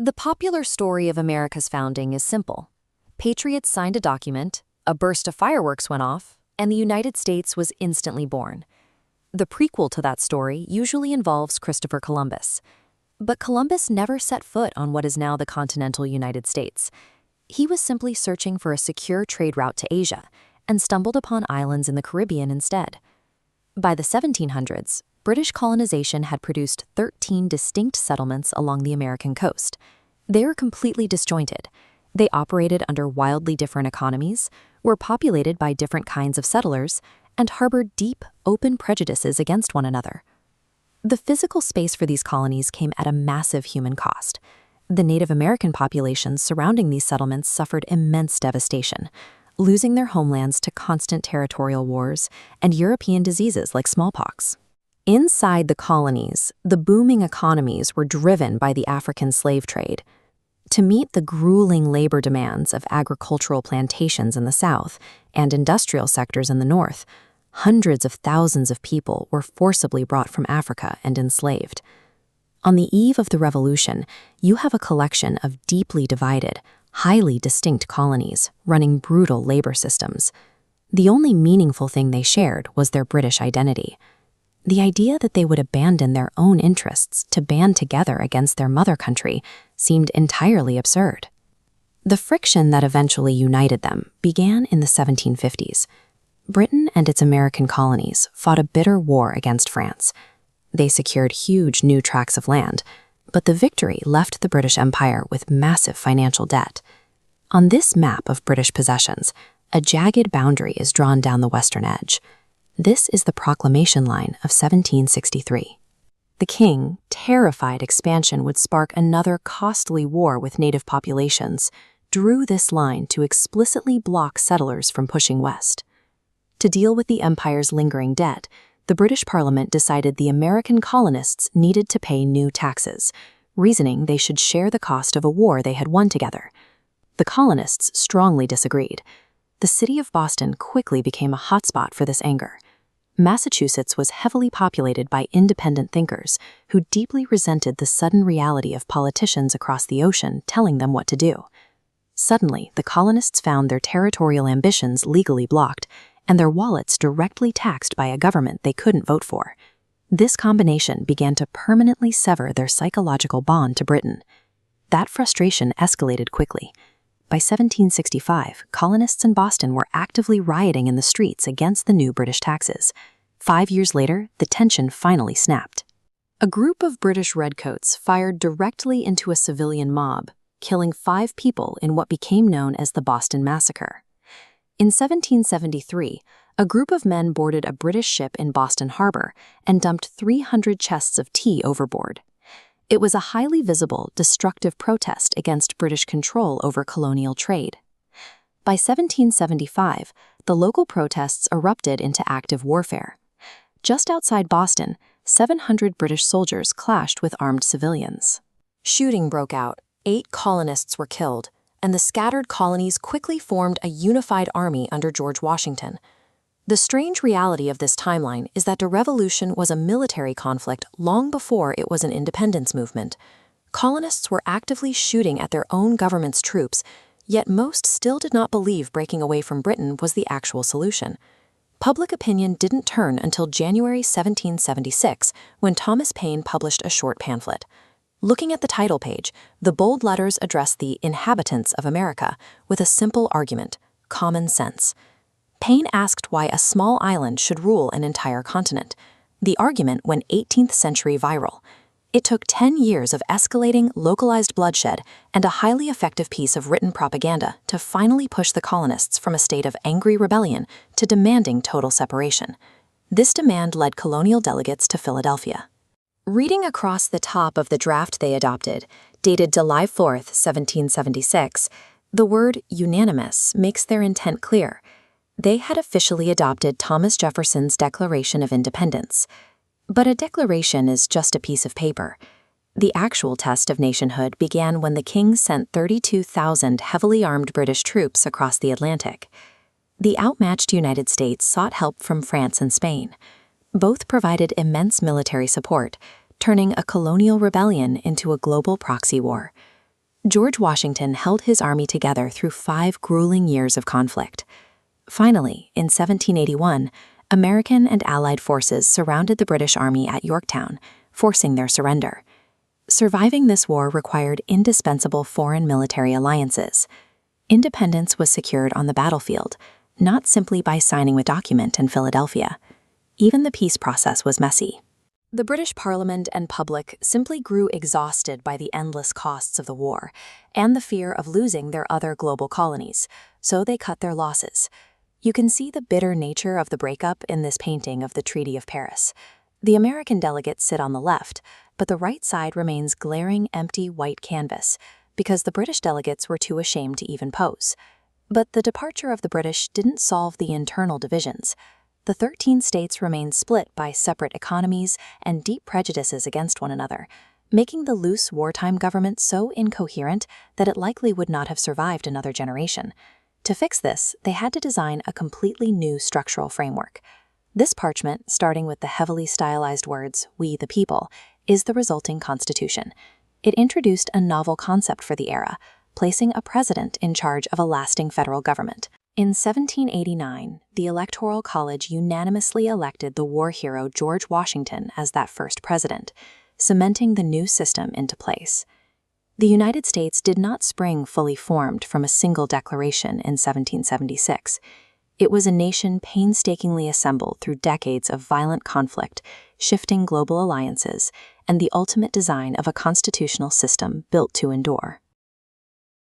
The popular story of America's founding is simple. Patriots signed a document, a burst of fireworks went off, and the United States was instantly born. The prequel to that story usually involves Christopher Columbus. But Columbus never set foot on what is now the continental United States. He was simply searching for a secure trade route to Asia and stumbled upon islands in the Caribbean instead. By the 1700s, British colonization had produced 13 distinct settlements along the American coast. They were completely disjointed. They operated under wildly different economies, were populated by different kinds of settlers, and harbored deep, open prejudices against one another. The physical space for these colonies came at a massive human cost. The Native American populations surrounding these settlements suffered immense devastation, losing their homelands to constant territorial wars and European diseases like smallpox. Inside the colonies, the booming economies were driven by the African slave trade. To meet the grueling labor demands of agricultural plantations in the South and industrial sectors in the North, hundreds of thousands of people were forcibly brought from Africa and enslaved. On the eve of the Revolution, you have a collection of deeply divided, highly distinct colonies running brutal labor systems. The only meaningful thing they shared was their British identity. The idea that they would abandon their own interests to band together against their mother country seemed entirely absurd. The friction that eventually united them began in the 1750s. Britain and its American colonies fought a bitter war against France. They secured huge new tracts of land, but the victory left the British Empire with massive financial debt. On this map of British possessions, a jagged boundary is drawn down the western edge. This is the Proclamation Line of 1763. The king, terrified expansion would spark another costly war with native populations, drew this line to explicitly block settlers from pushing west. To deal with the empire's lingering debt, the British Parliament decided the American colonists needed to pay new taxes, reasoning they should share the cost of a war they had won together. The colonists strongly disagreed. The city of Boston quickly became a hotspot for this anger. Massachusetts was heavily populated by independent thinkers who deeply resented the sudden reality of politicians across the ocean telling them what to do. Suddenly, the colonists found their territorial ambitions legally blocked and their wallets directly taxed by a government they couldn't vote for. This combination began to permanently sever their psychological bond to Britain. That frustration escalated quickly. By 1765, colonists in Boston were actively rioting in the streets against the new British taxes. 5 years later, the tension finally snapped. A group of British redcoats fired directly into a civilian mob, killing 5 people in what became known as the Boston Massacre. In 1773, a group of men boarded a British ship in Boston Harbor and dumped 300 chests of tea overboard. It was a highly visible, destructive protest against British control over colonial trade. By 1775, the local protests erupted into active warfare. Just outside Boston, 700 British soldiers clashed with armed civilians. Shooting broke out, 8 colonists were killed, and the scattered colonies quickly formed a unified army under George Washington. The strange reality of this timeline is that the Revolution was a military conflict long before it was an independence movement. Colonists were actively shooting at their own government's troops, yet most still did not believe breaking away from Britain was the actual solution. Public opinion didn't turn until January 1776, when Thomas Paine published a short pamphlet. Looking at the title page, the bold letters address the inhabitants of America with a simple argument: common sense. Paine asked why a small island should rule an entire continent. The argument went 18th century viral. It took 10 years of escalating, localized bloodshed and a highly effective piece of written propaganda to finally push the colonists from a state of angry rebellion to demanding total separation. This demand led colonial delegates to Philadelphia. Reading across the top of the draft they adopted, dated July 4, 1776, the word unanimous makes their intent clear. They had officially adopted Thomas Jefferson's Declaration of Independence. But a declaration is just a piece of paper. The actual test of nationhood began when the king sent 32,000 heavily armed British troops across the Atlantic. The outmatched United States sought help from France and Spain. Both provided immense military support, turning a colonial rebellion into a global proxy war. George Washington held his army together through 5 grueling years of conflict. Finally, in 1781, American and Allied forces surrounded the British Army at Yorktown, forcing their surrender. Surviving this war required indispensable foreign military alliances. Independence was secured on the battlefield, not simply by signing a document in Philadelphia. Even the peace process was messy. The British Parliament and public simply grew exhausted by the endless costs of the war and the fear of losing their other global colonies, so they cut their losses. You can see the bitter nature of the breakup in this painting of the Treaty of Paris. The American delegates sit on the left, but the right side remains glaring empty white canvas because the British delegates were too ashamed to even pose. But the departure of the British didn't solve the internal divisions. The 13 states remained split by separate economies and deep prejudices against one another, making the loose wartime government so incoherent that it likely would not have survived another generation. To fix this, they had to design a completely new structural framework. This parchment, starting with the heavily stylized words, "We the people," is the resulting constitution. It introduced a novel concept for the era, placing a president in charge of a lasting federal government. In 1789, the Electoral College unanimously elected the war hero George Washington as that first president, cementing the new system into place. The United States did not spring fully formed from a single declaration in 1776. It was a nation painstakingly assembled through decades of violent conflict, shifting global alliances, and the ultimate design of a constitutional system built to endure.